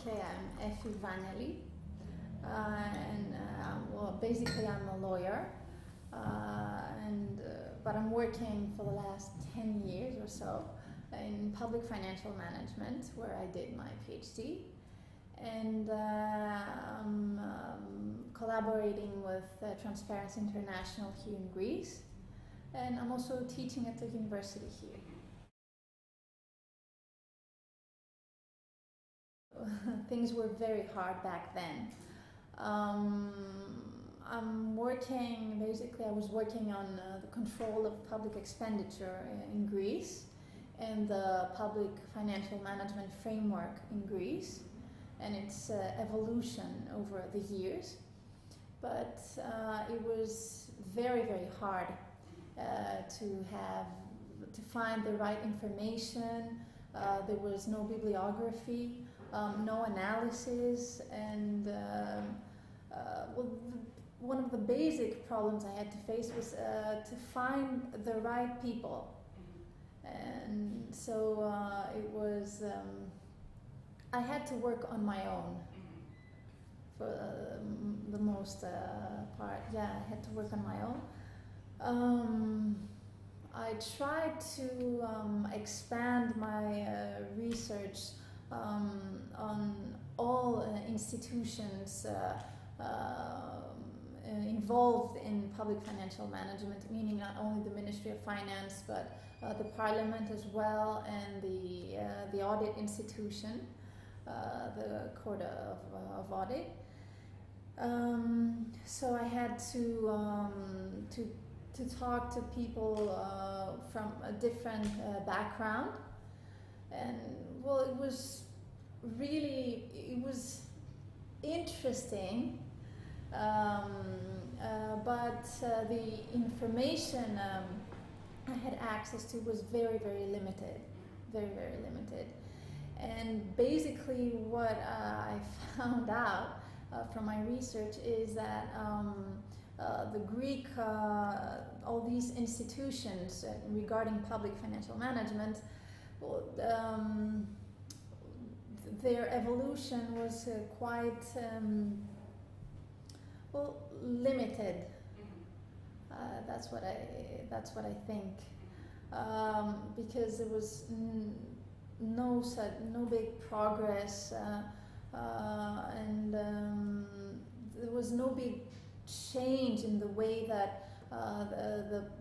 Okay, I'm Effie Vraniali, well, basically I'm a lawyer, but I'm working for the last 10 years or so in public financial management, where I did my PhD, and I'm collaborating with Transparency International here in Greece, and I'm also teaching at the university here. Things were very hard back then. I was working on the control of public expenditure in Greece and the public financial management framework in Greece and its evolution over the years. But it was very, very hard to find the right information. There was no bibliography, no analysis, and one of the basic problems I had to face was to find the right people. And so I had to work on my own for the most part. Yeah, I had to work on my own. I tried to expand my research on all institutions involved in public financial management, meaning not only the Ministry of Finance, but the Parliament as well, and the audit institution, the Court of Audit. So I had to talk to people from a different background, and well, it was interesting, but the information I had access to was very, very limited, very, very limited. And basically what I found out from my research is that the Greek, all these institutions regarding public financial management, their evolution was quite limited. That's what I think, because there was no big progress, and there was no big change in the way that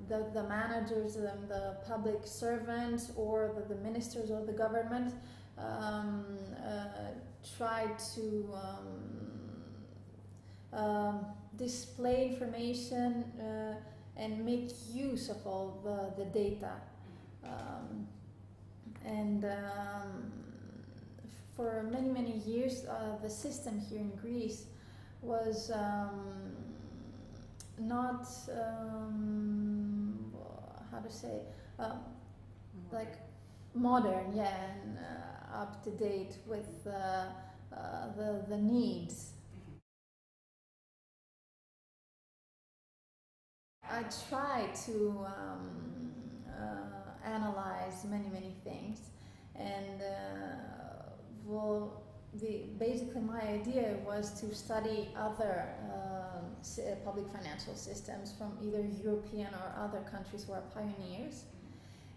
the managers and the public servants or the ministers or the government tried to display information and make use of all the data. For many, many years, the system here in Greece was not, how to say, like modern, yeah, and up to date with the needs. I try to analyze many things, and basically my idea was to study other public financial systems from either European or other countries who are pioneers,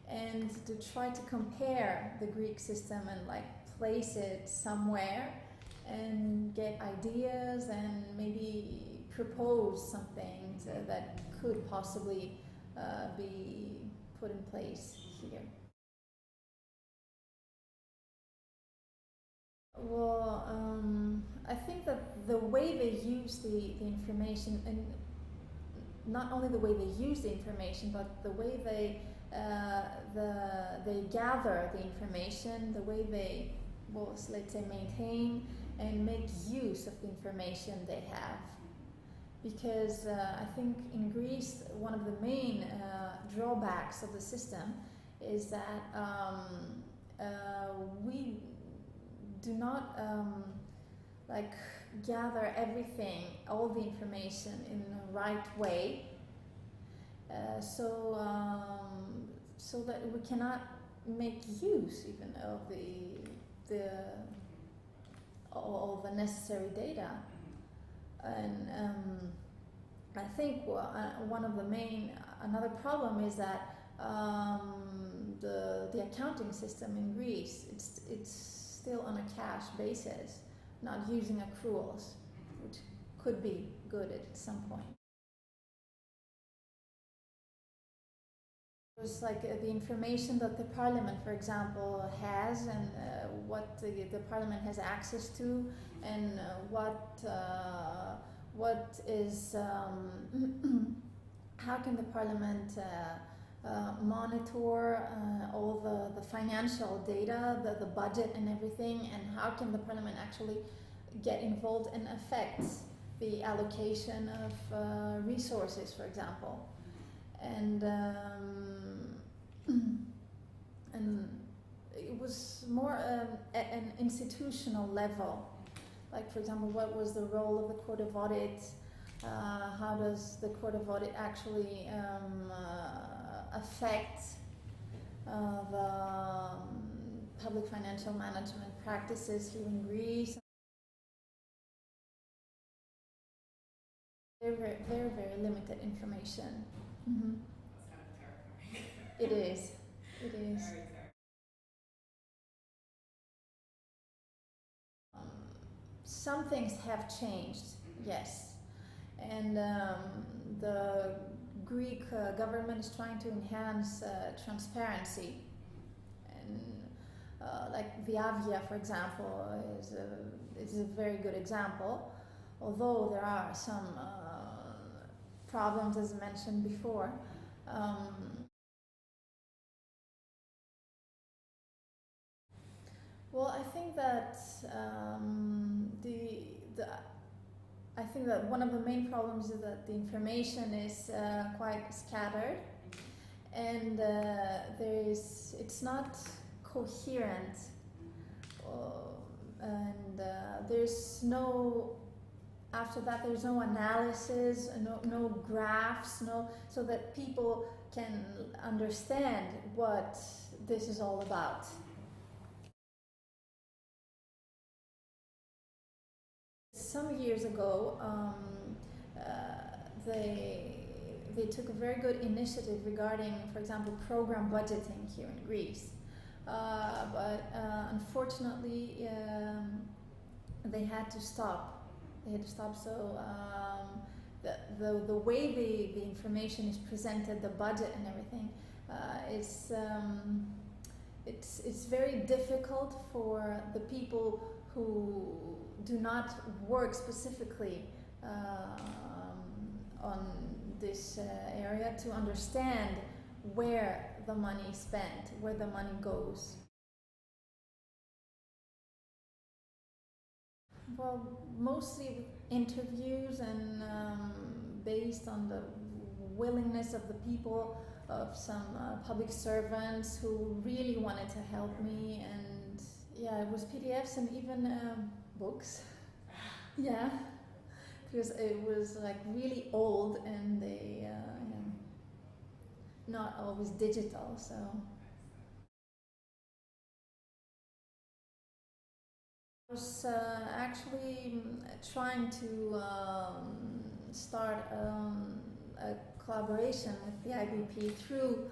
and to try to compare the Greek system and like place it somewhere and get ideas and maybe propose something that could possibly be put in place here. Well, I think that the way they use the information, and not only the way they use the information, but the way they gather the information, the way they, let's say, maintain and make use of the information they have. Because I think in Greece, one of the main drawbacks of the system is that we do not gather everything, all the information in the right way, so that we cannot make use even of all the necessary data. And I think another problem is that the accounting system in Greece, it's still on a cash basis, not using accruals, which could be good at some point. It was like the information that the parliament, for example, has, and what the parliament has access to, and what is how can the parliament monitor all the financial data, the budget and everything, and how can the parliament actually get involved and affect the allocation of resources, for example. And it was more at an institutional level. Like, for example, what was the role of the Court of Audit? How does the Court of Audit actually affect the public financial management practices here in Greece? Very, very, very limited information. Mm-hmm. That's kind of terrifying. It is. It is. Very terrifying. Some things have changed, yes. And the Greek government is trying to enhance transparency. And like the Avgia, for example, is a very good example. Although there are some problems, as mentioned before. Well, I think that I think that one of the main problems is that the information is quite scattered, and it's not coherent, and there's no. After that, there's no analysis, no graphs, so that people can understand what this is all about. Some years ago, they took a very good initiative regarding, for example, program budgeting here in Greece. But unfortunately, they had to stop. So the way the information is presented, the budget and everything, it's very difficult for the people who do not work specifically on this area to understand where the money is spent, where the money goes. Well, mostly interviews and based on the willingness of the people, of some public servants who really wanted to help me, and yeah, it was PDFs and even books. Yeah, because it was like really old and they not always digital, so. I was actually trying to start a collaboration with the IBP through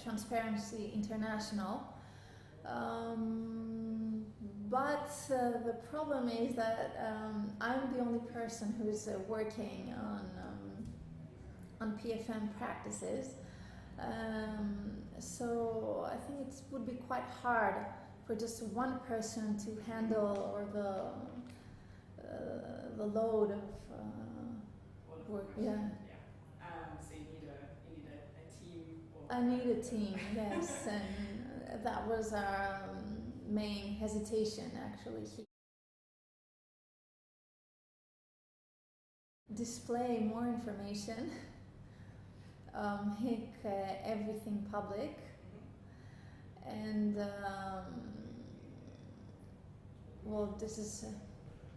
Transparency International. But the problem is that I'm the only person who's working on PFM practices. So I think it would be quite hard for just one person to handle or the load of work. Yeah. So you need a team. I need a team, yes, and that was our main hesitation actually. Display more information, make everything public, and well, this is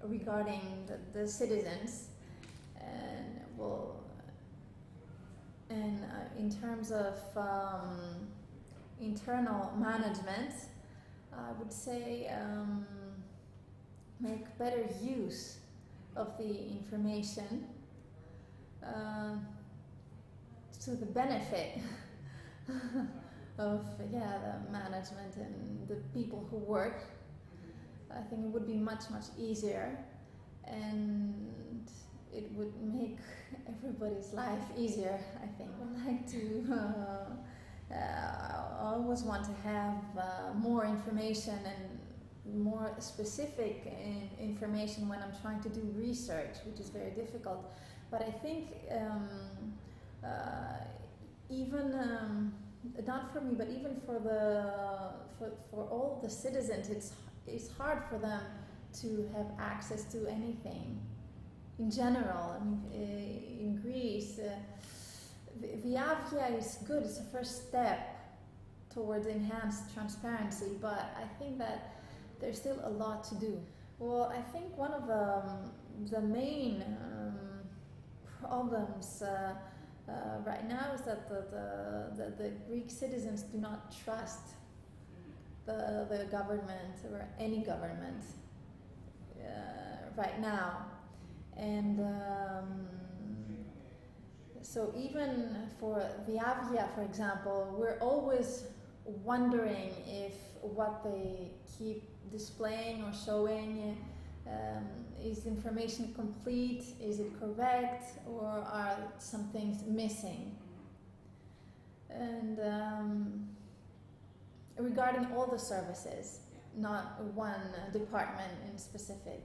regarding the citizens, and well, and in terms of internal management, I would say make better use of the information to the benefit of the management and the people who work. I think it would be much easier, and it would make everybody's life easier. I think I like to always want to have more information and more specific information when I'm trying to do research, which is very difficult. But I think even not for me, but even for all the citizens, it's hard for them to have access to anything. In general, I mean, in Greece, Viavia is good. It's a first step towards enhanced transparency, but I think that there's still a lot to do. Well, I think one of the main problems right now is that the Greek citizens do not trust the government or any government right now. And so even for Viavia, for example, we're always wondering if what they keep displaying or showing is information complete, is it correct, or are some things missing? And regarding all the services, not one department in specific.